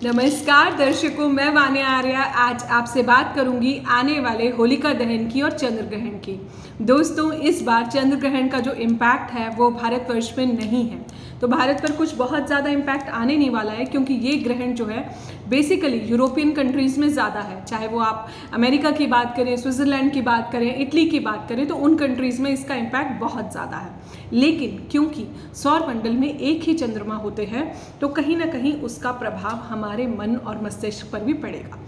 नमस्कार दर्शकों, मैं वान्या आर्या आज आपसे बात करूंगी आने वाले होलिका दहन की और चंद्र ग्रहण की। दोस्तों, इस बार चंद्र ग्रहण का जो इम्पैक्ट है वो भारतवर्ष में नहीं है, तो भारत पर कुछ बहुत ज़्यादा इम्पैक्ट आने नहीं वाला है, क्योंकि ये ग्रहण जो है बेसिकली यूरोपियन कंट्रीज़ में ज़्यादा है। चाहे वो आप अमेरिका की बात करें, स्विट्ज़रलैंड की बात करें, इटली की बात करें, तो उन कंट्रीज़ में इसका इम्पैक्ट बहुत ज़्यादा है। लेकिन क्योंकि सौर मंडल में एक ही चंद्रमा होते हैं, तो कहीं ना कहीं उसका प्रभाव हमारे मन और मस्तिष्क पर भी पड़ेगा,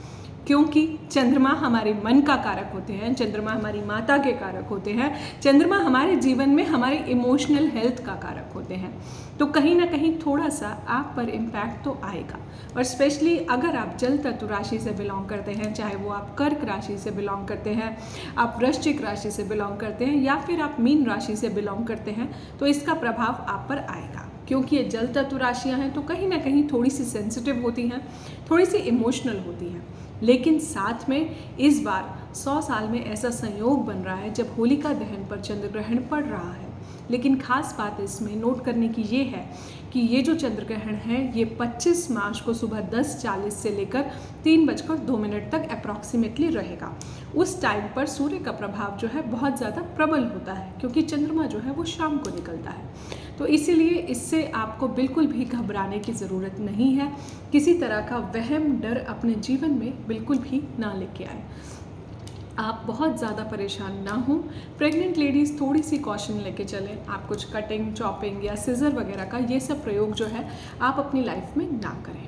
क्योंकि चंद्रमा हमारे मन का कारक होते हैं, चंद्रमा हमारी माता के कारक होते हैं, चंद्रमा हमारे जीवन में हमारे इमोशनल हेल्थ का कारक होते हैं। तो कहीं ना कहीं थोड़ा सा आप पर इम्पैक्ट तो आएगा, और स्पेशली अगर आप जल तत्व राशि से बिलोंग करते हैं, चाहे वो आप कर्क राशि से बिलोंग करते हैं, आप वृश्चिक राशि से बिलोंग करते हैं, या फिर आप मीन राशि से बिलोंग करते हैं, तो इसका प्रभाव आप पर आएगा। क्योंकि ये जल तत्व राशियाँ हैं, तो कहीं ना कहीं थोड़ी सी सेंसिटिव होती हैं, थोड़ी सी इमोशनल होती हैं। लेकिन साथ में इस बार 100 साल में ऐसा संयोग बन रहा है जब होलिका दहन पर चंद्र ग्रहण पड़ रहा है। लेकिन खास बात इसमें नोट करने की ये है कि ये जो चंद्र ग्रहण है ये 25 मार्च को सुबह 10:40 से लेकर 3:02 तक अप्रॉक्सीमेटली रहेगा। उस टाइम पर सूर्य का प्रभाव जो है बहुत ज़्यादा प्रबल होता है, क्योंकि चंद्रमा जो है वो शाम को निकलता है। तो इसीलिए इससे आपको बिल्कुल भी घबराने की ज़रूरत नहीं है। किसी तरह का वहम डर अपने जीवन में बिल्कुल भी ना लेके आए। आप बहुत ज़्यादा परेशान ना हो। प्रेग्नेंट लेडीज़ थोड़ी सी कॉशन लेके चलें। आप कुछ कटिंग, चॉपिंग या सिजर वगैरह का ये सब प्रयोग जो है आप अपनी लाइफ में ना करें।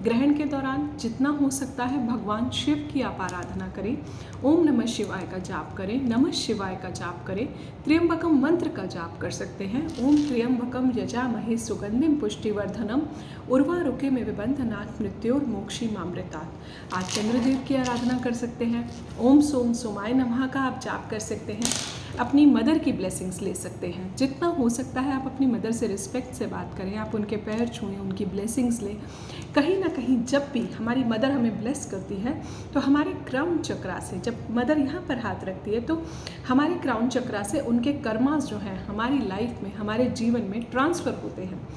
ग्रहण के दौरान जितना हो सकता है भगवान शिव की आप आराधना करें। ओम नमः शिवाय का जाप करें, नमः शिवाय का जाप करें, त्र्यंबकम मंत्र का जाप कर सकते हैं। ओम त्र्यंबकम यजामहे सुगंधिम पुष्टिवर्धनम उर्वारुके में विबंधनात् मृत्योर्मोक्षी मामृतात्। आज चंद्रदेव की आराधना कर सकते हैं। ओम सोम सोमाय नमः का आप जाप कर सकते हैं। अपनी मदर की ब्लेसिंग्स ले सकते हैं। जितना हो सकता है आप अपनी मदर से रिस्पेक्ट से बात करें, आप उनके पैर छुएं, उनकी ब्लेसिंग्स लें। कहीं ना कहीं जब भी हमारी मदर हमें ब्लेस करती है, तो हमारे क्राउन चक्रा से, जब मदर यहाँ पर हाथ रखती है, तो हमारे क्राउन चक्रा से उनके कर्मास जो हैं हमारी लाइफ में, हमारे जीवन में ट्रांसफ़र होते हैं।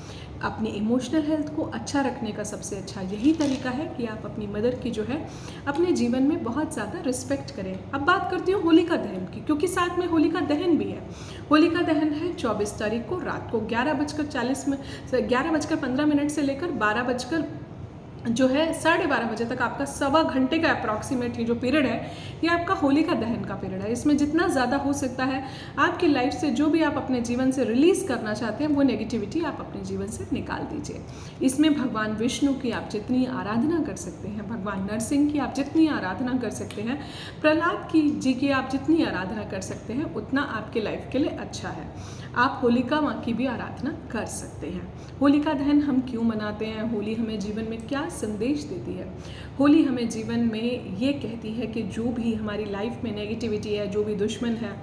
अपनी इमोशनल हेल्थ को अच्छा रखने का सबसे अच्छा यही तरीका है कि आप अपनी मदर की जो है अपने जीवन में बहुत ज़्यादा रिस्पेक्ट करें। अब बात करती हूँ होलिका दहन की, क्योंकि साथ में होलिका दहन भी है। होलिका दहन है 24 तारीख को रात को 11:15 से लेकर 12 जो है 12:30 बजे तक आपका 1.25 घंटे का अप्रॉक्सीमेटली जो पीरियड है, ये आपका होलिका दहन का पीरियड है। इसमें जितना ज़्यादा हो सकता है आपकी लाइफ से जो भी आप अपने जीवन से रिलीज़ करना चाहते हैं, वो नेगेटिविटी आप अपने जीवन से निकाल दीजिए। इसमें भगवान विष्णु की आप जितनी आराधना कर सकते हैं, भगवान नरसिंह की आप जितनी आराधना कर सकते हैं, प्रहलाद जी की आप जितनी आराधना कर सकते हैं, उतना आपके लाइफ के लिए अच्छा है। आप होलिका माँ की भी आराधना कर सकते हैं। होलिका दहन हम क्यों मनाते हैं? होली हमें जीवन में क्या संदेश देती है? होली हमें जीवन में ये कहती है कि जो भी हमारी लाइफ में नेगेटिविटी है, जो भी दुश्मन है,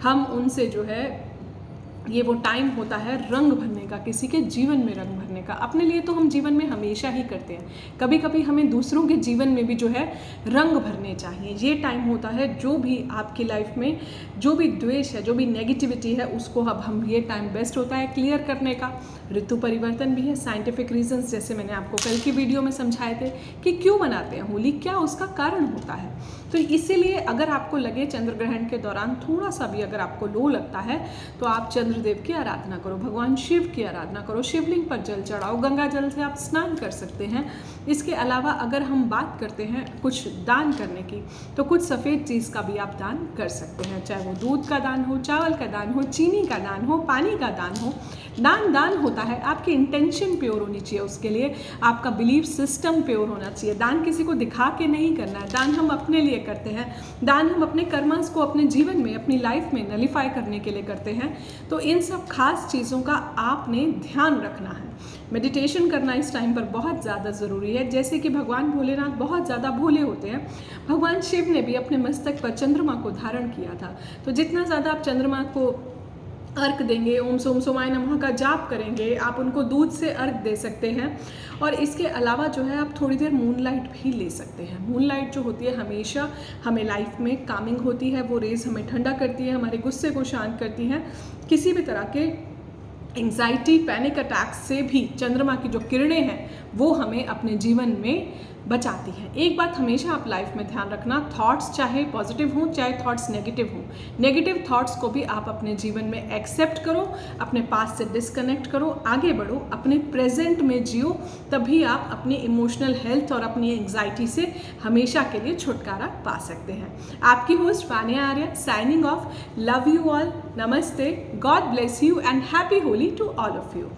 हम उनसे जो है ये वो टाइम होता है रंग भरने का, किसी के जीवन में रंग भरने का। अपने लिए तो हम जीवन में हमेशा ही करते हैं, कभी कभी हमें दूसरों के जीवन में भी जो है रंग भरने चाहिए। ये टाइम होता है जो भी आपकी लाइफ में जो भी द्वेष है, जो भी नेगेटिविटी है, उसको अब हम ये टाइम बेस्ट होता है क्लियर करने का। ऋतु परिवर्तन भी है, साइंटिफिक रीजंस जैसे मैंने आपको कल की वीडियो में समझाए थे कि क्यों मनाते हैं होली, क्या उसका कारण होता है। तो इसीलिए अगर आपको लगे चंद्र ग्रहण के दौरान थोड़ा सा भी अगर आपको लो लगता है, तो आप चंद्रदेव की आराधना करो, भगवान शिव की आराधना करो, शिवलिंग पर जल चढ़ाओ, गंगा जल से आप स्नान कर सकते हैं। इसके अलावा अगर हम बात करते हैं कुछ दान करने की, तो कुछ सफ़ेद चीज़ का भी आप दान कर सकते हैं, चाहे वो दूध का दान हो, चावल का दान हो, चीनी का दान हो, पानी का दान हो। दान होता है, आपकी इंटेंशन प्योर होनी चाहिए, उसके लिए आपका बिलीफ सिस्टम प्योर होना चाहिए। दान किसी को दिखा के नहीं करना है, दान हम अपने लिए करते हैं, दान हम अपने कर्मास को अपने जीवन में, अपनी लाइफ में नलिफाई करने के लिए करते हैं। तो इन सब खास चीज़ों का आपने ध्यान रखना है। मेडिटेशन करना इस टाइम पर बहुत ज़्यादा ज़रूरी है। जैसे कि भगवान भोलेनाथ बहुत ज़्यादा भोले होते हैं, भगवान शिव ने भी अपने मस्तक पर चंद्रमा को धारण किया था। तो जितना ज़्यादा आप चंद्रमा को अर्घ देंगे, ओम सोम सोमाय नमः का जाप करेंगे, आप उनको दूध से अर्घ दे सकते हैं। और इसके अलावा जो है आप थोड़ी देर मूनलाइट भी ले सकते हैं। मूनलाइट जो होती है हमेशा हमें लाइफ में कामिंग होती है, वो रेज़ हमें ठंडा करती है, हमारे गुस्से को शांत करती हैं, किसी भी तरह के एंजाइटी, पैनिक अटैक से भी चंद्रमा की जो किरणें हैं वो हमें अपने जीवन में बचाती हैं। एक बात हमेशा आप लाइफ में ध्यान रखना, थॉट्स चाहे पॉजिटिव हों चाहे थॉट्स नेगेटिव हों, नेगेटिव थॉट्स को भी आप अपने जीवन में एक्सेप्ट करो, अपने पास से डिस्कनेक्ट करो, आगे बढ़ो, अपने प्रेजेंट में जियो, तभी आप अपनी इमोशनल हेल्थ और अपनी एंजाइटी से हमेशा के लिए छुटकारा पा सकते हैं। आपकी host Vania Arya signing off. Love you all, नमस्ते, God bless you and happy Holi to all of you.